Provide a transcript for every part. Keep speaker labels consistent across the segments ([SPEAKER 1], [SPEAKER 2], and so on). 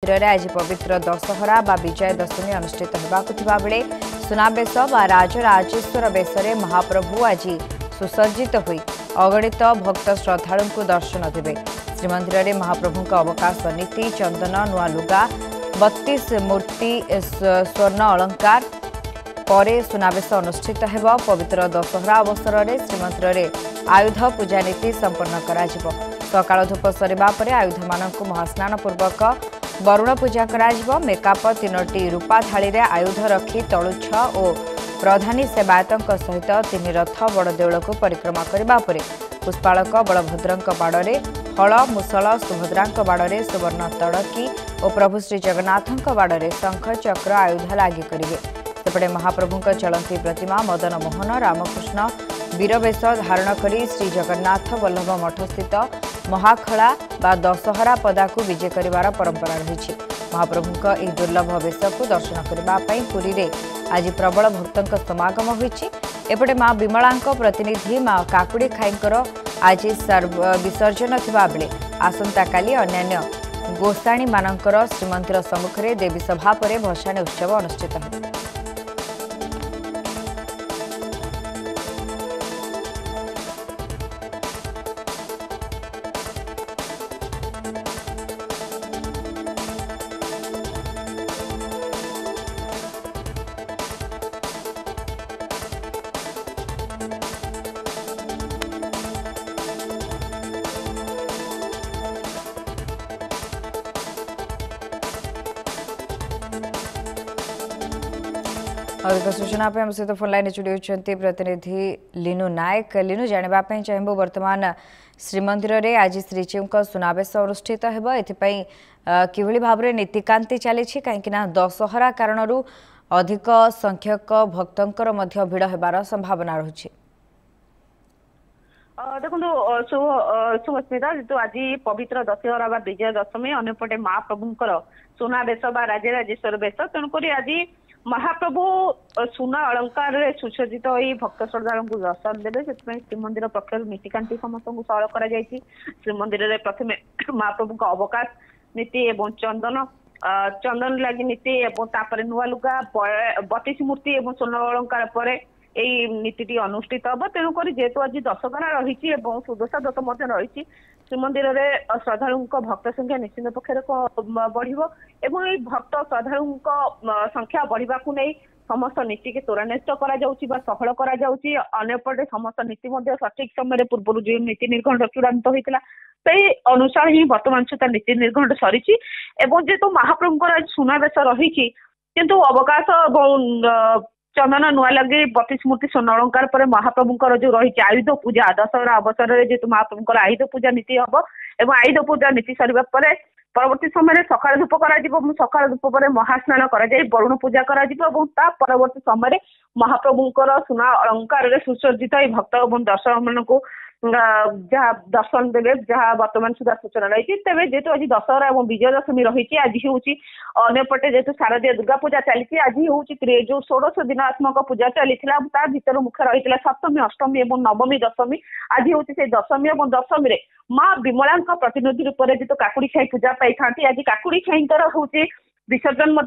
[SPEAKER 1] मंदिर आज पवित्र दशहरा बा विजय दशमी अनुष्ठित होगा बेले सुनाबेश बा राजराजेश्वर बेशरे महाप्रभु आज सुसज्जित होई अगणित भक्त श्रद्धालु को दर्शन देवे। श्रीमंदिर में महाप्रभु अवकाश नीति चंदन नुआ लुगा 32 मूर्ति स्वर्ण अलंकार पर सुनाबेश अनुष्ठित होगा। पवित्र दशहरा अवसर में श्रीमंदिर में आयुध पूजा नीति संपन्न करा जिवो। सकाळ धूप सरिबा परे आयुध मानक महास्नान पूर्वक वरुण पूजा करा। मेकाप 3टी रूपा थाली रे आयुध रखी तलुछ और प्रधानी सेवायतों सहित 3 रथ बड़देउल को परिक्रमा करने पर पुष्पालक बलभद्र बाड़े हल मुसल सुभद्रा बाड़े सुवर्ण तड़की और प्रभु श्री जगन्नाथ बाड़े शंख चक्र आयुध लागी करेंगे। सेपटे महाप्रभु चलती प्रतिमा मदन मोहन रामकृष्ण वीरवेश धारण करी श्री जगन्नाथ वल्लभ मठ स्थित महाखला बा दशहरा पदा को विजय करिवार परंपरा रही। महाप्रभु यह दुर्लभ वेश को दर्शन करने पुरी रे आज प्रबल भक्तों समागम होइछि। एपटे मां विमला प्रतिनिधि मां काकुड़ी खाईंकर आज विसर्जन थिबा बेले आसंता काली अन्यान्य गोसाणी मानकर श्रीमंदिर सम्मुखें देवी सभा पर भसाणी उत्सव अनुष्ठित होगा। अधिक सूचना हम सहित फोन लाइन जोड़ी होती प्रतिनिधि लीनु नायक। लीनु जानवाई चाहबू वर्तमान श्रीमंदिर में आज श्रीजीव सुनाबेश अनुष्ठित हो कि भाव में नीतिकांति चली कहीं दशहरा कारण अधिक संख्यक भक्तों भिड़ होबार संभावना रही।
[SPEAKER 2] देखो सुस्मिता जी आज पवित्र दशहरा विजय दशमी अंपटे महाप्रभुंर सुनाबेश राजराजेश्वर बेश तेणुक आज महाप्रभु सुना अलंकार सुसज्जित हो भक्त श्रद्धालु को दर्शन देवे। से श्रीमंदिर पक्षर नीतिकांति समस्त सरल कर श्रीमंदिर में प्रथम महाप्रभु का अवकाश नीति एवं चंदन लगी नीति और नुआ लुगा 32 मूर्ति और स्वर्ण अलंकार पर यही नीति अनुष्ठित हम। तेणुक जेहेतु आज दशहरा रही सुदशा दत्त रही श्रीमंदिर में श्रद्धालु भक्त संख्या निश्चित पक्षर बढ़ भक्त श्रद्धालु संख्या बढ़ा को नहीं समस्त नीति के त्वरान्वित सहल करपटे समस्त नीति सठिक समय पूर्व जो नीति निर्घंट चूड़ांत होता से अनुसार ही बर्तमान सुधा नीति निर्घंट सरी जेहेतु महाप्रभुंर आज सुनाबेश रही किंतु अवकाश चंदन नुआ लगे 32 मूर्ति स्वर्ण अलंकार पर महाप्रभुंर जो रही आयुध पूजा दशहरा अवसर में जेहेतु महाप्रभुंर आयुध पूजा नीति हम और आयुध पूजा नीति सरिबा परे परवर्ती समय सकाळ धूप सकाळ धूप पर महास्नान वरुण पूजा परवर्ती समय महाप्रभुंर सुना अलंकार सुसज्जित भक्त और दर्शक मान को जहाँ दर्शन देवे जहाँ वर्तमान सुधा सूचना रही। तेज जेहेतु आज दशहरा और विजय दशमी रही आज हूँ अंपटे जेहेतु शारदीय दुर्गा पूजा चली आज हूँ जो 16 दिनात्मक पूजा चली भर मुख्य रही सप्तमी अष्टमी और नवमी दशमी आज हूँ से दशमी और दशमी माँ विमला प्रतिनिधि रूप में जो काकुड़ी खाई पूजा पाई था आज काकुड़ी खाईंकर हूँ विसर्जन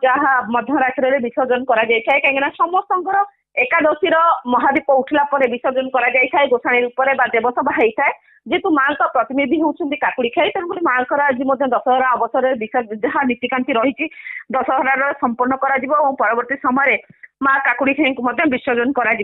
[SPEAKER 2] जहाँ मध्यरात्रि विसर्जन कहीं समस्त एकादशी महादीप उठला विसर्जन कर गोसाणी रूप में देवसभा होता है जेहेतु माँ का प्रतिनिधि होती काकुड़ी खाई तेणुक माँ आज दशहरा अवसर जहाँ नीतिकांति रही दशहरा संपन्न कर परवर्ती समय माँ काकुड़ी खाई को विसर्जन कर।